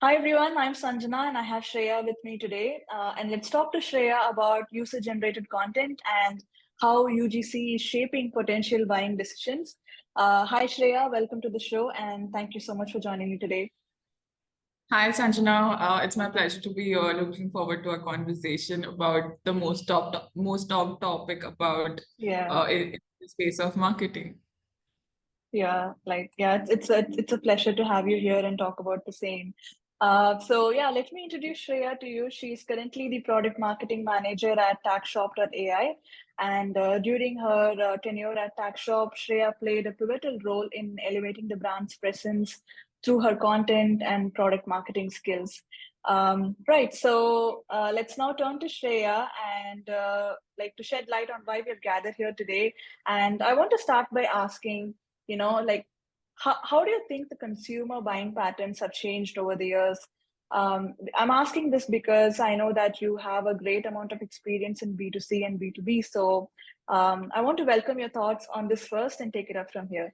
Hi everyone, I'm Sanjana and I have Shreya with me today. And let's talk to Shreya about user generated content and how UGC is shaping potential buying decisions. Hi Shreya, welcome to the show and thank you so much for joining me today. Hi, Sanjana. It's my pleasure to be here. Looking forward to a conversation about the most top topic about Yeah, in the space of marketing. it's a pleasure to have you here and talk about the same. Let me introduce Shreya to you. She's currently the product marketing manager at Tagshop.ai. And during her tenure at Tagshop, Shreya played a pivotal role in elevating the brand's presence through her content and product marketing skills. Let's now turn to Shreya and to shed light on why we've gathered here today. And I want to start by asking, how do you think the consumer buying patterns have changed over the years? I'm asking this because I know that you have a great amount of experience in B2C and B2B. I want to welcome your thoughts on this first and take it up from here.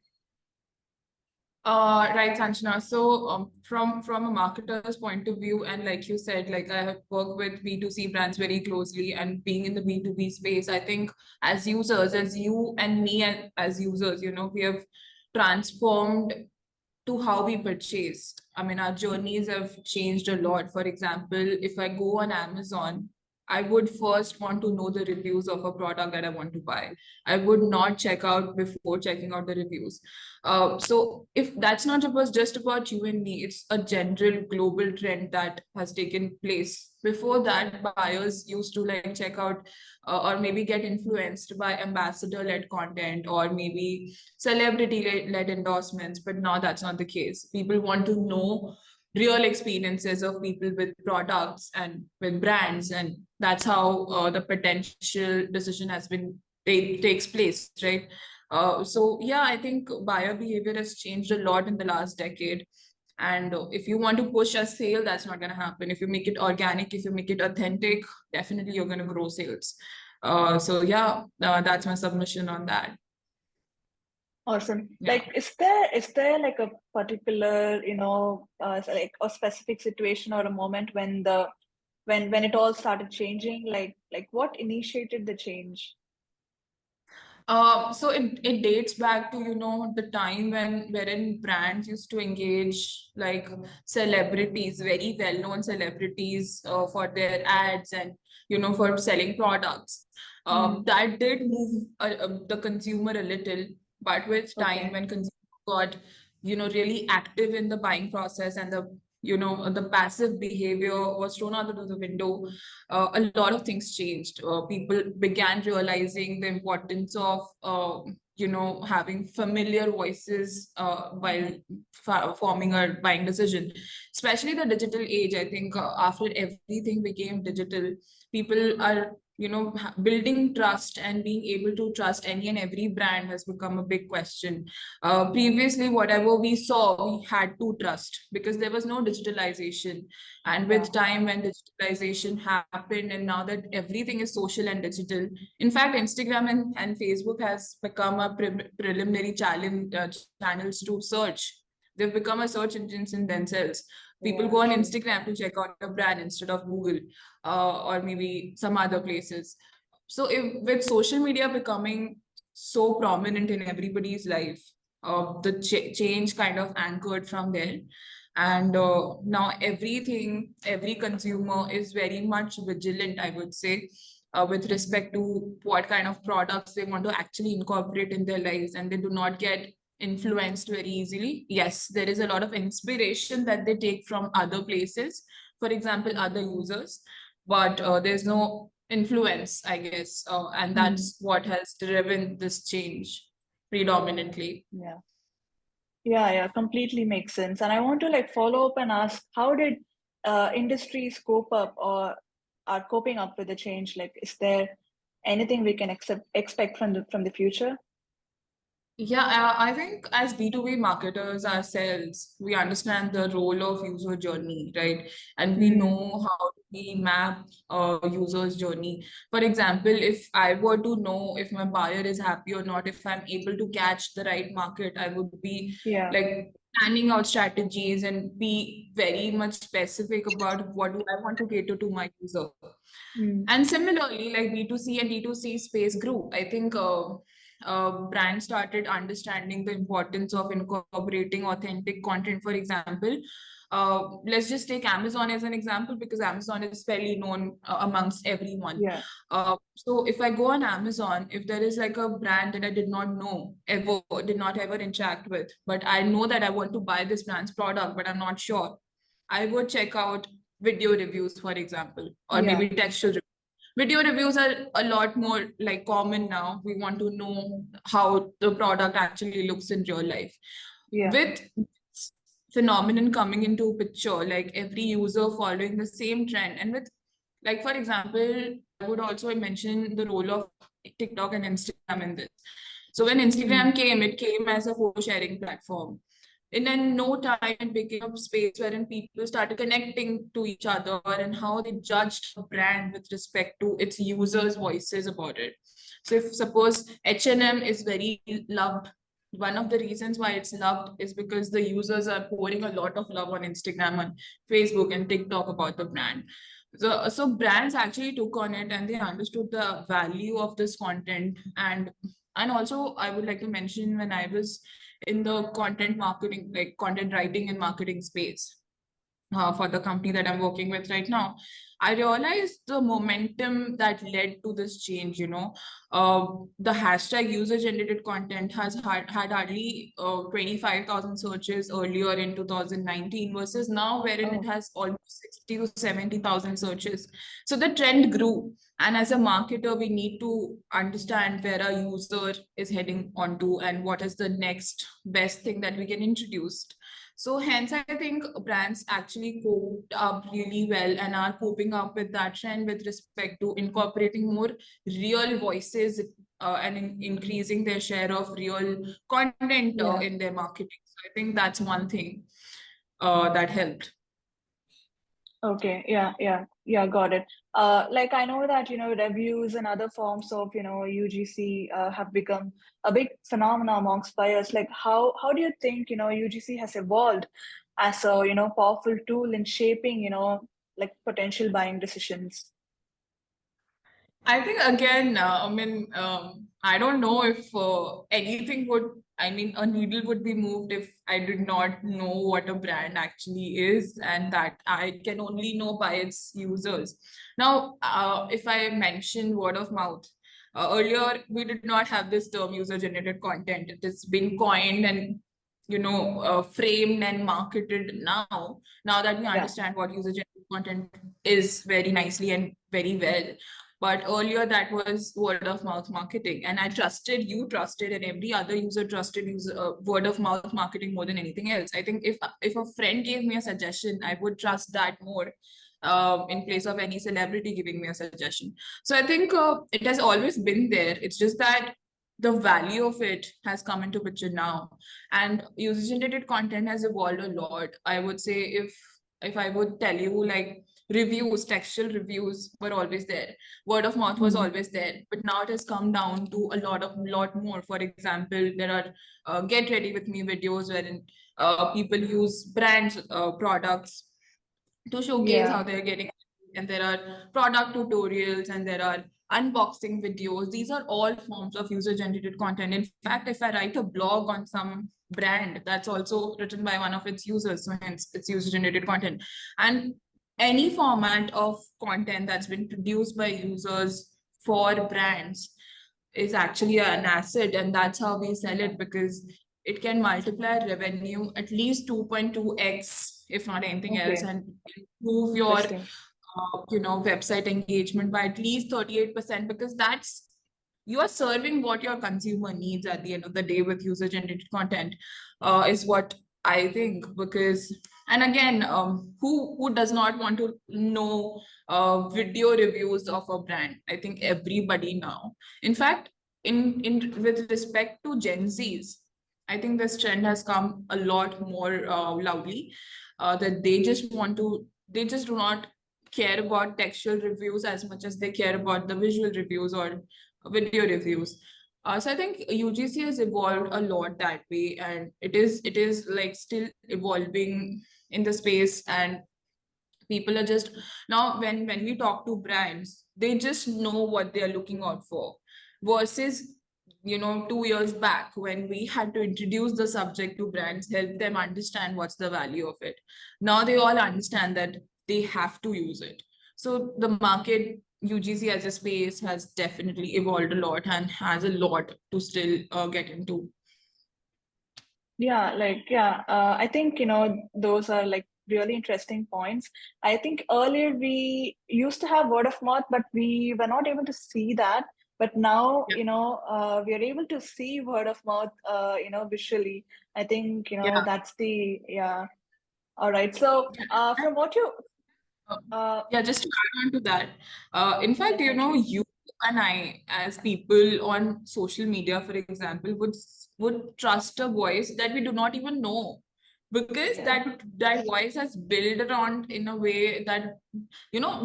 Right, Sanjana. So, from a marketer's point of view, and like you said, like I have worked with B2C brands very closely, and being in the B2B space, I think as users, as you and me as users, we have transformed to how we purchased. I mean, our journeys have changed a lot. For example, if I go on Amazon, I would first want to know the reviews of a product that I want to buy. I would not check out before checking out the reviews. So if that's not just about you and me, it's a general global trend that has taken place. Before that, buyers used to like check out or maybe get influenced by ambassador-led content or maybe celebrity-led endorsements, but now that's not the case. People want to know real experiences of people with products and with brands, and that's how the potential decision has been takes place, right? So yeah, I think buyer behavior has changed a lot in the last decade. And if you want to push a sale, that's not going to happen. If you make it organic, if you make it authentic, definitely you're going to grow sales. That's my submission on that. Awesome. Yeah. Like, is there like a particular, like a specific situation or a moment when when it all started changing? Like what initiated the change? So it dates back to, the time wherein brands used to engage like celebrities, very well-known celebrities, for their ads and, for selling products. Hmm. That did move the consumer a little, but with time, Okay. when consumer got, really active in the buying process, and the passive behavior was thrown out of the window, a lot of things changed. People began realizing the importance of having familiar voices while forming a buying decision, especially the digital age. I think after everything became digital, people are building trust, and being able to trust any and every brand has become a big question. Previously, whatever we saw, we had to trust because there was no digitalization. And Yeah. with time, when digitalization happened, and now that everything is social and digital, in fact, Instagram and Facebook has become a preliminary challenge channels to search. They've become a search engines in themselves. People Yeah, go on true. Instagram to check out a brand instead of Google, or maybe some other places. So if with social media becoming so prominent in everybody's life, the change kind of anchored from there. And now every consumer is very much vigilant, I would say, with respect to what kind of products they want to actually incorporate in their lives, and they do not get influenced very easily. Yes, there is a lot of inspiration that they take from other places, for example, other users, but there's no influence, I guess, and Hmm. that's what has driven this change predominantly. Yeah. Yeah, completely makes sense. And I want to like follow up and ask, how did industries cope up or are coping up with the change? Like, is there anything we can expect from the future? Yeah, I think as B2B marketers ourselves, we understand the role of user journey, right? And we Hmm. know how we map a user's journey. For example, if I were to know if my buyer is happy or not, if I'm able to catch the right market, I would be Yeah. like planning out strategies and be very much specific about what do I want to cater to my user. Mm. And similarly, like B2C and D2C space grew. I think brands started understanding the importance of incorporating authentic content. For example, let's just take Amazon as an example because Amazon is fairly known amongst everyone. Yeah. So if I go on Amazon, if there is like a brand that I did not know, ever did not ever interact with, but I know that I want to buy this brand's product, but I'm not sure, I would check out video reviews, for example, or Yeah. maybe textual reviews. Video reviews are a lot more like common now. We want to know how the product actually looks in real life. Yeah. With this phenomenon coming into picture, like every user following the same trend, and with, like, for example, I would also mention the role of TikTok and Instagram in this. So when Mm. Instagram came, it came as a photo sharing platform. And then no time it became a space wherein people started connecting to each other and how they judged a brand with respect to its users' voices about it. So if suppose H&M is very loved, one of the reasons why it's loved is because the users are pouring a lot of love on Instagram and Facebook and TikTok about the brand. So brands actually took on it and they understood the value of this content. And also I would like to mention, when I was in the content marketing, like content writing and marketing space, for the company that I'm working with right now, I realized the momentum that led to this change. The hashtag user generated content had hardly 25,000 searches earlier in 2019 versus now, wherein it Oh, has almost 60 to 70,000 searches. So the trend grew. And as a marketer, we need to understand where our user is heading onto and what is the next best thing that we can introduce. So hence, I think brands actually coped up really well and are coping up with that trend with respect to incorporating more real voices, and increasing their share of real content yeah. in their marketing. So I think that's one thing that helped. Okay, yeah, yeah, yeah, got it. Like I know that, reviews and other forms of, UGC have become a big phenomenon amongst buyers. Like how do you think, UGC has evolved as a, powerful tool in shaping, like potential buying decisions? I think again, I don't know if anything would, I mean, a needle would be moved if I did not know what a brand actually is, and that I can only know by its users. Now, if I mention word of mouth, earlier we did not have this term user generated content. It has been coined and framed and marketed now that we Yeah, understand what user generated content is very nicely and very well. But earlier that was word of mouth marketing, and I trusted, you trusted, and every other user trusted word of mouth marketing more than anything else. I think if a friend gave me a suggestion, I would trust that more, in place of any celebrity giving me a suggestion. So I think it has always been there. It's just that the value of it has come into picture now, and user generated content has evolved a lot. I would say, if I would tell you, like, reviews, textual reviews were always there, word of mouth was mm, always there, but now it has come down to a lot more. For example, there are get ready with me videos wherein people use brands products to showcase yeah, how they're getting, and there are product tutorials and there are unboxing videos. These are all forms of user generated content. In fact, if I write a blog on some brand, that's also written by one of its users, so hence it's user generated content. And any format of content that's been produced by users for brands is actually an asset, and that's how we sell it, because it can multiply revenue at least 2.2x, if not anything else, okay, and improve your interesting. website engagement by at least 38%, because that's, you are serving what your consumer needs at the end of the day with user generated content, is what I think. Because, and again, who does not want to know video reviews of a brand? I think everybody now. In fact, in with respect to Gen Zs, I think this trend has come a lot more loudly, that they just do not care about textual reviews as much as they care about the visual reviews or video reviews. So I think UGC has evolved a lot that way, and it is like still evolving in the space. And people are just now, when we talk to brands, they just know what they are looking out for, versus 2 years back when we had to introduce the subject to brands, help them understand what's the value of it. Now they all understand that they have to use it. So the market, UGC as a space, has definitely evolved a lot and has a lot to still get into. Yeah, I think, those are like really interesting points. I think earlier we used to have word of mouth, but we were not able to see that. But now, Yeah, we are able to see word of mouth, visually. I think, yeah, that's yeah. All right. So, yeah. from what you, Uh, uh, yeah, just to add on to that, in fact, definitely. you and I, as people on social media, for example, would trust a voice that we do not even know, because Yeah. that voice has built around in a way that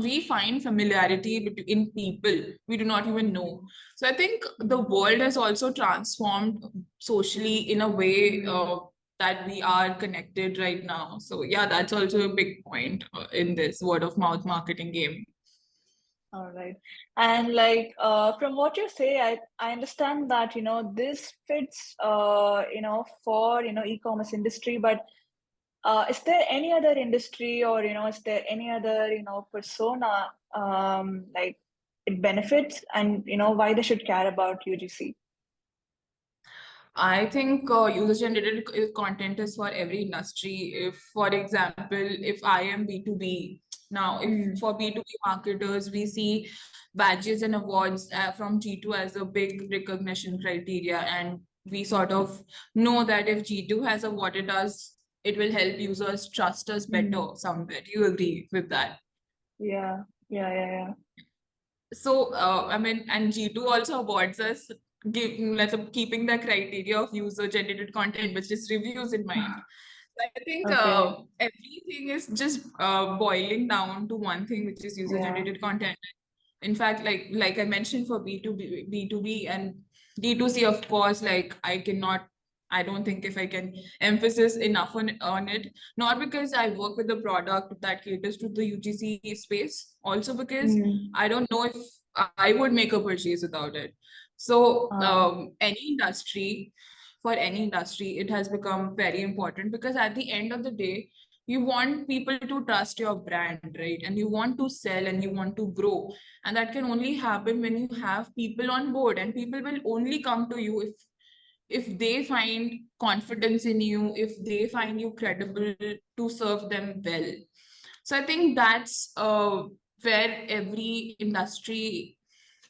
we find familiarity in people we do not even know. So I think the world has also transformed socially in a way that we are connected right now. So yeah, that's also a big point in this word of mouth marketing game. All right. And like from what you say, I understand that, this fits for, e-commerce industry, but is there any other industry, or, is there any other, persona like it benefits, and, why they should care about UGC? I think user-generated content is for every industry. If, for example, if I am B2B, now if Mm, for B2B marketers, we see badges and awards from G2 as a big recognition criteria. And we sort of know that if G2 has awarded us, it will help users trust us mm, better somewhere. Do you agree with that? yeah, yeah. So, I mean, and G2 also awards us, keeping the criteria of user generated content, which is reviews in mind. So I think Okay, everything is just boiling down to one thing, which is user yeah. generated content. In fact, like I mentioned, for B2B and D2C, of course, like I don't think if I can emphasis enough on it, not because I work with a product that caters to the UGC space, also because Mm, I don't know if I would make a purchase without it. So uh, for any industry, it has become very important, because at the end of the day, you want people to trust your brand, right? And you want to sell and you want to grow. And that can only happen when you have people on board, and people will only come to you if they find confidence in you, if they find you credible to serve them well. So I think that's where every industry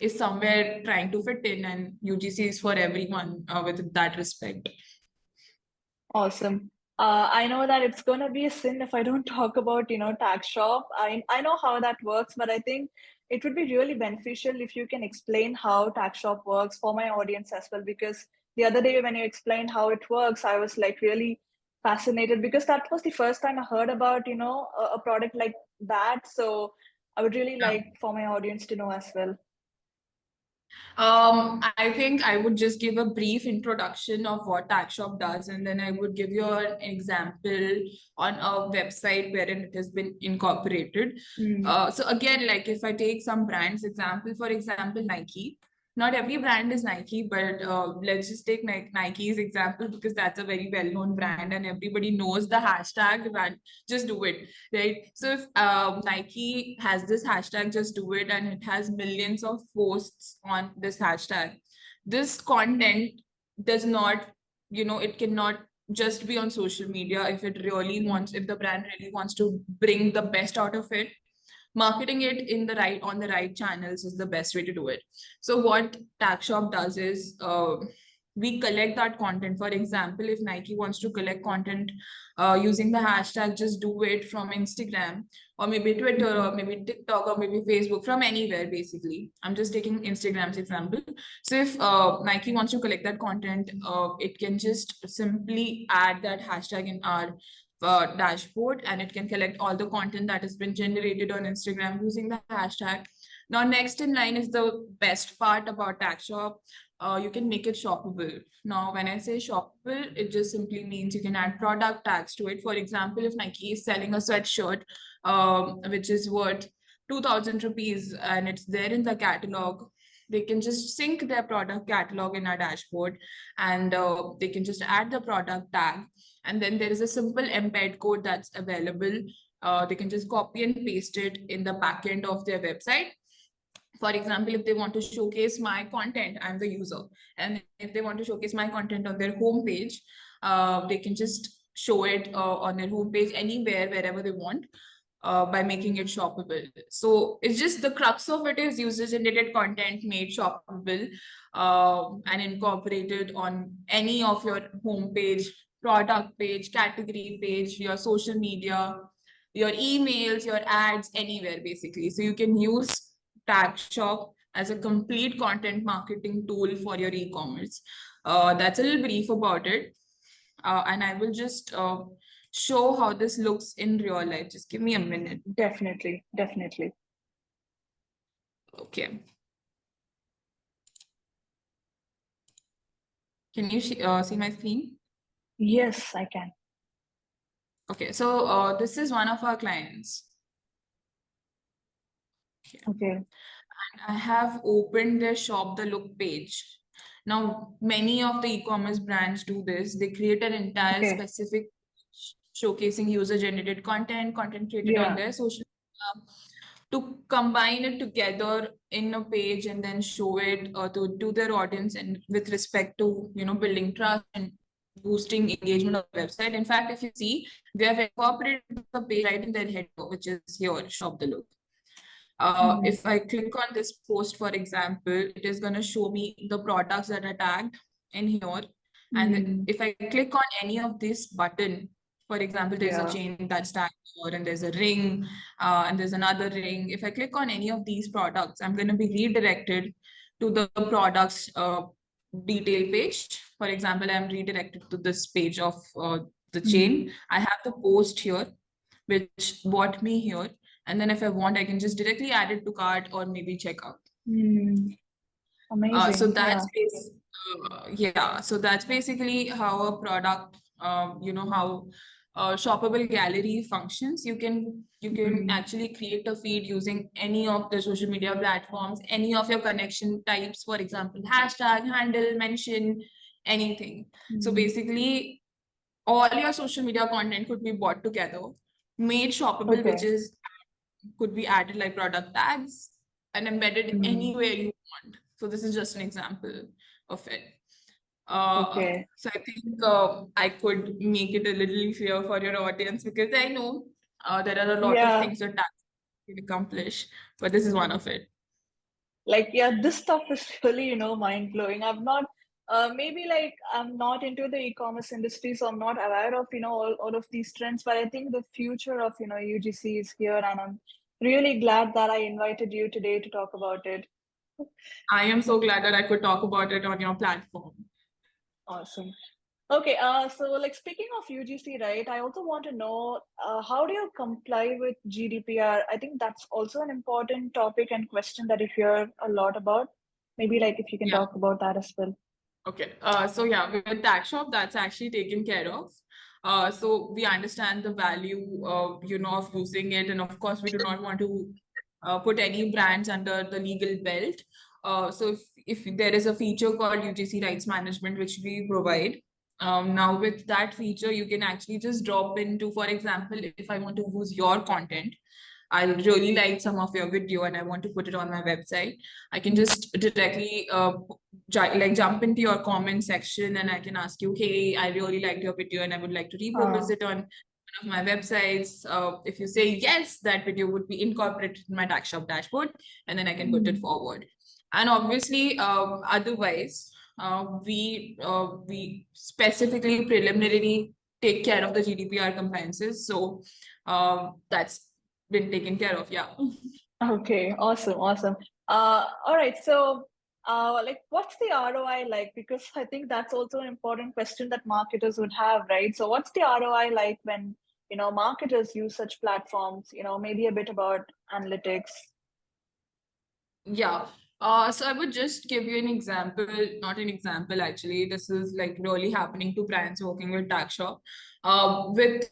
is somewhere trying to fit in, and UGC is for everyone with that respect. awesome. I know that it's gonna be a sin if I don't talk about, tax shop. I know how that works, but I think it would be really beneficial if you can explain how tax shop works for my audience as well. Because the other day when you explained how it works, I was like really fascinated, because that was the first time I heard about, a product like that. So I would really Yeah. like for my audience to know as well. I think I would just give a brief introduction of what Tagshop does, and then I would give you an example on a website wherein it has been incorporated. Mm, So again, like if I take some brands example, for example, Nike. Not every brand is Nike, but let's just take Nike's example, because that's a very well-known brand and everybody knows the hashtag run, just do it, right? So if Nike has this hashtag just do it, and it has millions of posts on this hashtag, this content does not, it cannot just be on social media. If it really wants, if the brand really wants to bring the best out of it, marketing it in the right on the right channels is the best way to do it. So what Tagshop does is we collect that content. For example, if Nike wants to collect content using the hashtag just do it from Instagram, or maybe Twitter, mm, or maybe TikTok, or maybe Facebook, from anywhere, basically. I'm just taking Instagram's example. So if Nike wants to collect that content, it can just simply add that hashtag in our dashboard, and it can collect all the content that has been generated on Instagram using the hashtag. Now, next in line is the best part about Tagshop. you can make it shoppable. Now, when I say shoppable, it just simply means you can add product tags to it. For example, if Nike is selling a sweatshirt, which is worth 2,000 rupees and it's there in the catalog, they can just sync their product catalog in our dashboard, and they can just add the product tag. And then there is a simple embed code that's available. They can just copy and paste it in the backend of their website. For example, if they want to showcase my content, I'm the user, and if they want to showcase my content on their homepage, they can just show it on their homepage anywhere, wherever they want, by making it shoppable. So it's just the crux of it is user-generated content made shoppable, and incorporated on any of your homepage, product page, category page, your social media, your emails, your ads, anywhere basically. So you can use Tagshop as a complete content marketing tool for your e-commerce. That's a little brief about it. And I will just show how this looks in real life. Just give me a minute. Definitely, definitely. Okay. Can you see my screen? Yes, I can. Okay, so this is one of our clients. Okay. I have opened their shop the look page. Now, many of the e-commerce brands do this. They create an entire Okay. specific showcasing user-generated content created on Yeah. their social media, to combine it together in a page and then show it to their audience, and with respect to building trust and boosting engagement on the website. In fact, if you see, they have incorporated the page right in their header, which is here, shop the look. If I click on this post, for example, it is going to show me the products that are tagged in here. And if I click on any of this button, for example, there's a Yeah. chain that's tagged here, and there's a ring, and there's another ring. If I click on any of these products, I'm going to be redirected to the products detail page. For example, I'm redirected to this page of the chain. I have the post here, which brought me here. And then if I want, I can just directly add it to cart or maybe checkout. Amazing. So that's Yeah. so that's basically how a product, how shoppable gallery functions. You can actually create a feed using any of the social media platforms, any of your connection types, for example, hashtag, handle, mention, anything. So basically, all your social media content could be brought together, made shoppable, which Okay. is could be added like product tags and embedded anywhere you want. So this is just an example of it. Okay. So I think I could make it a little clear for your audience, because I know there are a lot of Yeah. things that tags can accomplish, but this is one of it. Like, yeah, this stuff is really, mind blowing. I've not, maybe like I'm not into the e-commerce industry, so I'm not aware of, all of these trends. But I think the future of, UGC is here, and I'm really glad that I invited you today to talk about it. I am so glad that I could talk about it on your platform. Awesome. Okay, so like speaking of UGC, right? I also want to know how do you comply with GDPR? I think that's also an important topic and question that you hear a lot about. Maybe like if you can Yeah. talk about that as well. Okay. So yeah, with Tagshop, that's actually taken care of. So we understand the value, of using it, and of course, we do not want to put any brands under the legal belt. So if there is a feature called UGC Rights Management, which we provide, now with that feature, you can actually just drop into, for example, if I want to use your content, I really like some of your video and I want to put it on my website, I can just directly jump into your comment section, and I can ask you, hey, I really liked your video and I would like to repurpose it on one of my websites. If you say yes, that video would be incorporated in my Tagshop dashboard, and then I can put it forward. And obviously, otherwise, we specifically preliminarily take care of the GDPR compliances. So that's been taken care of. Yeah. Okay, awesome, awesome. All right, so like what's the ROI like? Because I think that's also an important question that marketers would have, right? So what's the ROI like when, marketers use such platforms, maybe a bit about analytics? Yeah. So I would just give you an example, not an example actually. This is like really happening to brands working with Tagshop. With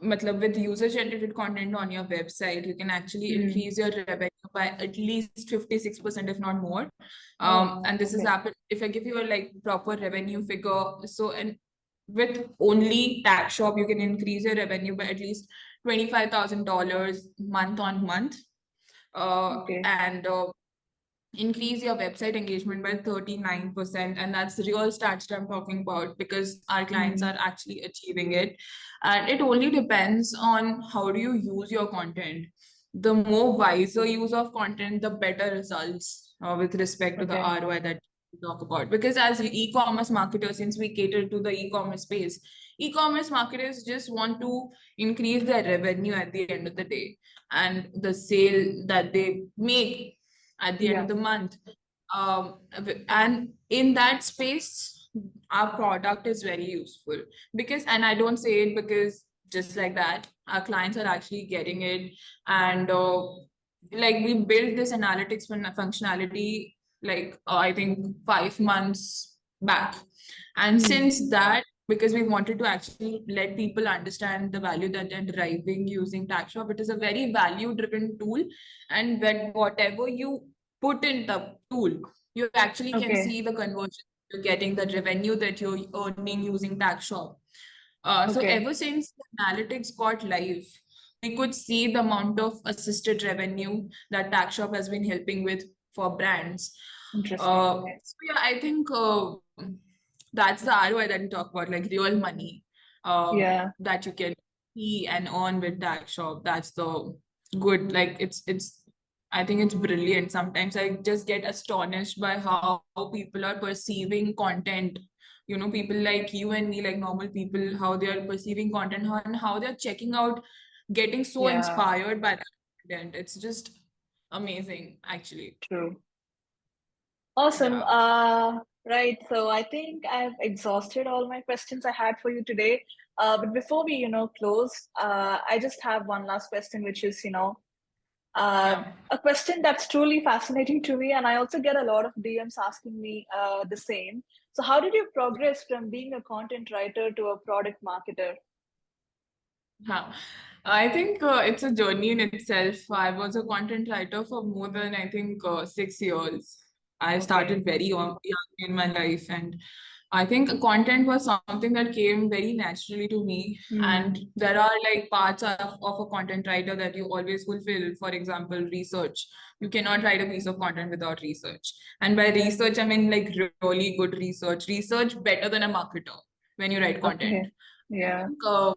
with user-generated content on your website, you can actually Hmm. increase your revenue by at least 56%, if not more. Oh, And this is okay. happened if I give you a like proper revenue figure. So and with only Tagshop, you can increase your revenue by at least $25,000 month on month. Okay. And increase your website engagement by 39%, and that's the real stats that I'm talking about because our clients Hmm. are actually achieving it. And it only depends on how do you use your content. The more wiser use of content, the better results with respect to the Okay. ROI that we talk about. Because as e-commerce marketers, since we cater to the e-commerce space, e-commerce marketers just want to increase their revenue at the end of the day, and the sale that they make at the end Yeah. of the month. And in that space, our product is very useful because, and I don't say it because just like that, our clients are actually getting it. And like we built this analytics functionality, like I think 5 months back. And Hmm. since that, because we wanted to actually let people understand the value that they're deriving using Tagshop, it is a very value driven tool. And when whatever you put in the tool, you actually can Okay. see the conversion you're getting, the revenue that you're earning using Tagshop. So Okay. ever since the analytics got live, we could see the amount of assisted revenue that Tagshop has been helping with for brands. Interesting. Okay. So yeah, I think that's the ROI that we talk about, like real money Yeah. that you can see and earn with Tagshop. That's the good, like it's I think it's brilliant. Sometimes I just get astonished by how people are perceiving content. You know, people like you and me, like normal people, how they are perceiving content and how they're checking out, getting so Yeah. inspired by that content. It's just amazing, actually. True. Awesome. Yeah. Right. So I think I've exhausted all my questions I had for you today. But before we, close, I just have one last question, which is, Yeah. a question that's truly fascinating to me, and I also get a lot of DMs asking me the same. So, how did you progress from being a content writer to a product marketer? Huh. I think it's a journey in itself. I was a content writer for more than, I think, 6 years. I Okay. started very young in my life, and I think content was something that came very naturally to me. Hmm. And there are like parts of a content writer that you always fulfill. For example, research. You cannot write a piece of content without research. And by research, I mean like really good research, research better than a marketer when you write content. Okay. I Yeah. think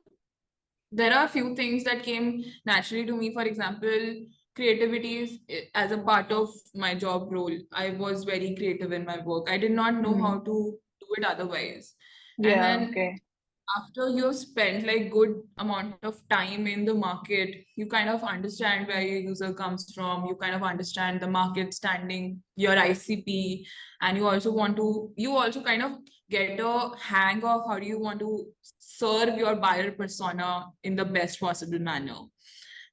there are a few things that came naturally to me. For example, creativity is as a part of my job role. I was very creative in my work. I did not know Hmm. how to do it otherwise. And Yeah. then Okay. after you've spent like good amount of time in the market, you kind of understand where your user comes from. You kind of understand the market standing, your ICP, and you also kind of get a hang of how do you want to serve your buyer persona in the best possible manner.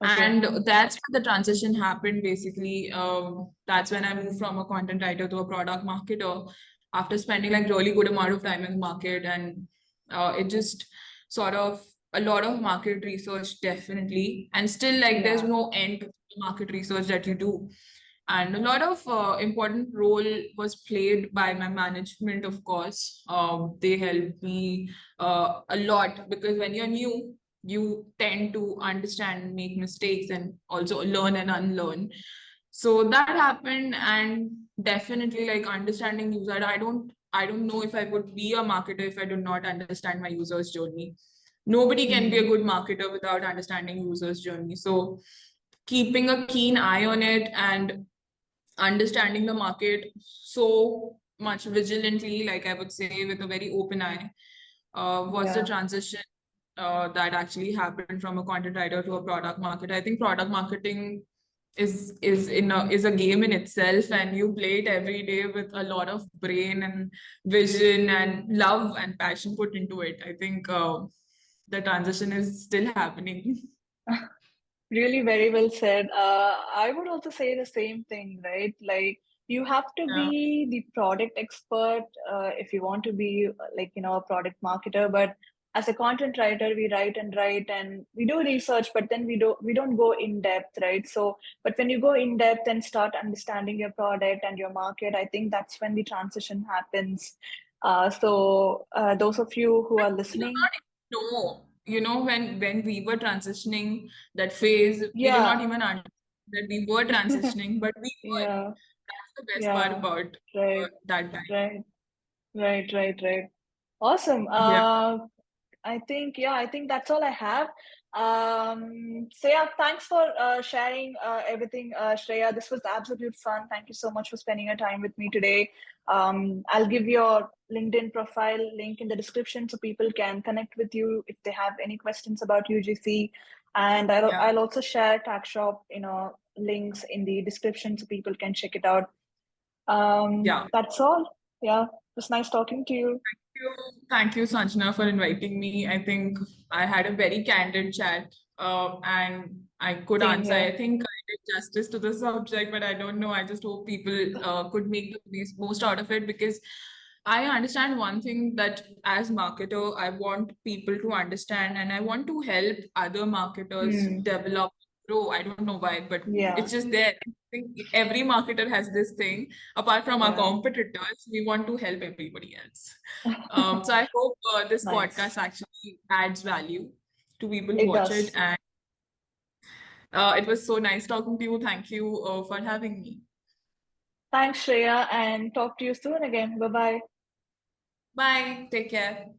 Okay. And that's when the transition happened basically. That's when I moved from a content writer to a product marketer after spending like really good amount of time in the market. And it just sort of a lot of market research, definitely, and still like there's Yeah. no end to the market research that you do. And a lot of important role was played by my management, of course. They helped me a lot because when you're new, you tend to understand, make mistakes, and also learn and unlearn. So that happened, and definitely like understanding user. I don't know if I would be a marketer if I do not understand my user's journey. Nobody can be a Hmm. good marketer without understanding user's journey. So keeping a keen eye on it and understanding the market so much vigilantly, like I would say, with a very open eye, was the Yeah. transition that actually happened from a content writer to a product marketer. I think product marketing is a game in itself, and you play it every day with a lot of brain and vision and love and passion put into it. I think the transition is still happening. Really very well said. I would also say the same thing, right? Like, you have to Yeah. be the product expert if you want to be a product marketer. But as a content writer, we write and write and we do research, but then we don't go in depth, right? So, but when you go in depth and start understanding your product and your market, I think that's when the transition happens. Those of you who are We do listening, not even know, when we were transitioning that phase, we did not yeah, even understand that we were transitioning, but we were. yeah, That's the best part yeah, about right, that time. right, right. Awesome. Yeah, I think that's all I have. So yeah, thanks for sharing everything, Shreya. This was absolute fun. Thank you so much for spending your time with me today. I'll give your LinkedIn profile link in the description so people can connect with you if they have any questions about UGC. And I'll yeah, I'll also share Tagshop, links in the description so people can check it out. yeah. That's all. Yeah, it was nice talking to you. Thank you, Sanjana, for inviting me. I think I had a very candid chat, and I could Same answer. here. I think I did justice to the subject, but I don't know. I just hope people could make the most out of it, because I understand one thing, that as marketer, I want people to understand and I want to help other marketers Hmm. develop, grow. I don't know why, but Yeah. it's just there. I think every marketer has this thing. Apart from our Yeah. competitors, we want to help everybody else. So I hope this Nice. podcast actually adds value to people who It watch it. does. And it was so nice talking to you. Thank you for having me. Thanks, Shreya, and talk to you soon again. Bye bye. Bye. Take care.